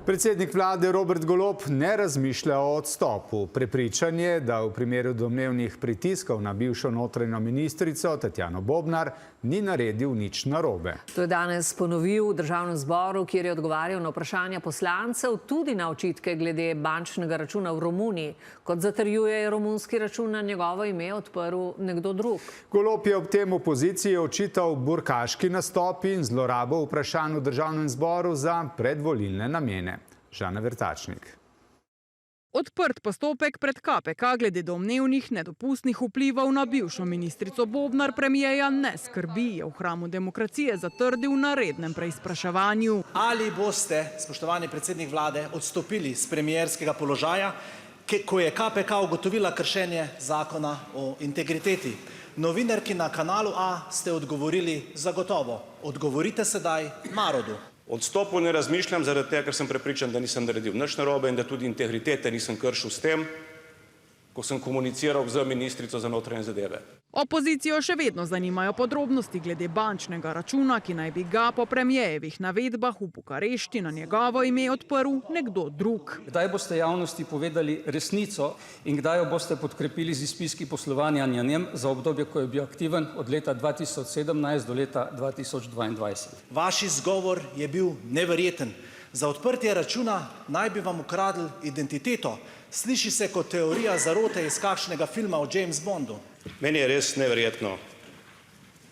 Predsednik vlade Robert Golob ne razmišlja o odstopu. Prepričan je, da v primeru domnevnih pritiskov na bivšo notranjo ministrico Tatjano Bobnar ni naredil nič narobe. To je danes ponovil v državnem zboru, kjer je odgovarjal na vprašanja poslancev, tudi na očitke glede bančnega računa v Romuniji. Kot zatrjuje, je romunski račun na njegovo ime odprl nekdo drug. Golob je ob tem opoziciji očital burkaški nastop in zlorabo vprašanj v državnem zboru za predvolilne namene. Žana Vrtačnik. Odprt postopek pred KPK glede domnevnih nedopustnih vplivov na bivšo ministrico Bobnar premijeja ne skrbi, je v hramu demokracije zatrdil na rednem preizpraševanju. Ali boste, spoštovani predsednik vlade, odstopili z premijerskega položaja, ko je KPK ugotovila kršenje zakona o integriteti? Novinarki na Kanalu A ste odgovorili zagotovo. Odgovorite sedaj narodu. Odstopu ne razmišljam zaradi tega, ker sem prepričan, da nisem naredil nič narobe in da tudi integritete nisem kršil s tem, ko sem komuniciral z ministrico za notranje zadeve. Opozicijo še vedno zanimajo podrobnosti glede bančnega računa, ki naj bi ga po premijejevih navedbah v Bukarešti na njegovo ime odprl nekdo drug. Kdaj boste javnosti povedali resnico in kdaj jo boste podkrepili z izpiski poslovanja na njem za obdobje, ko je bil aktiven od leta 2017 do leta 2022? Vaš izgovor je bil neverjeten. Za odprtje računa naj bi vam ukradli identiteto. Sliši se kot teorija zarote iz kakšnega filma o James Bondu. Meni je res neverjetno,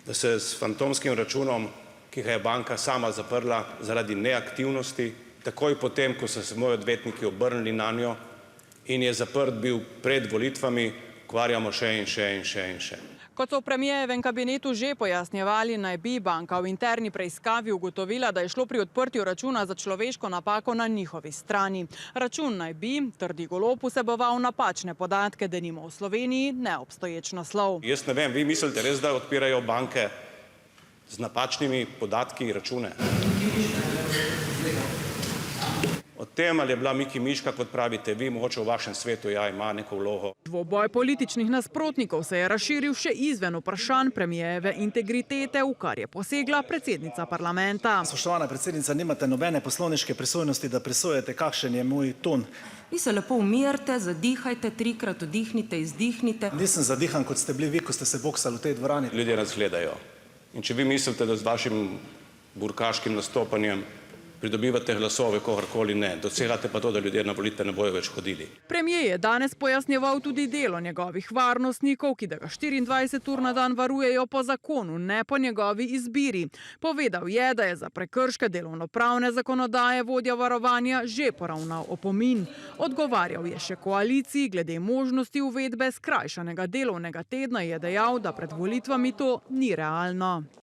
da se s fantomskim računom, ki ga je banka sama zaprla zaradi neaktivnosti, takoj potem, ko so se moji odvetniki obrnili nanjo in je zaprt bil pred volitvami, ukvarjamo še in še in še in še. Kot so v premijejevem kabinetu že pojasnjevali, naj bi banka v interni preiskavi ugotovila, da je šlo pri odprtju računa za človeško napako na njihovi strani. Račun naj bi, trdi Golob, vseboval napačne podatke, denimo v Sloveniji neobstoječ naslov. Jaz ne vem, vi mislite res, da odpirajo banke z napačnimi podatki račune? O tem, ali je bila Miki Miška, kot pravite vi, mogoče v vašem svetu ima neko vlogo. Dvoboj političnih nasprotnikov se je razširil še izven vprašanj premijejeve integritete, v kar je posegla predsednica parlamenta. Spoštovana predsednica, nimate nobene poslovniške pristojnosti, da presojate, kakšen je moj ton. Vi se lepo umirite, zadihajte, trikrat vdihnite, izdihnite. Nisem zadihan, kot ste bili vi, ko ste se boksali v tej dvorani. Ljudje nas gledajo. In če vi mislite, da z vašim burkaškim nastopanjem pridobivate glasove, kogarkoli ne, dosegate pa to, da ljudje na volitve ne bojo več hodili. Premijer je danes pojasnjeval tudi delo njegovih varnostnikov, ki da ga 24 ur na dan varujejo po zakonu, ne po njegovi izbiri. Povedal je, da je za prekrške delovnopravne zakonodaje vodja varovanja že poravnal opomin. Odgovarjal je še koaliciji glede možnosti uvedbe skrajšanega delovnega tedna, je dejal, da pred volitvami to ni realno.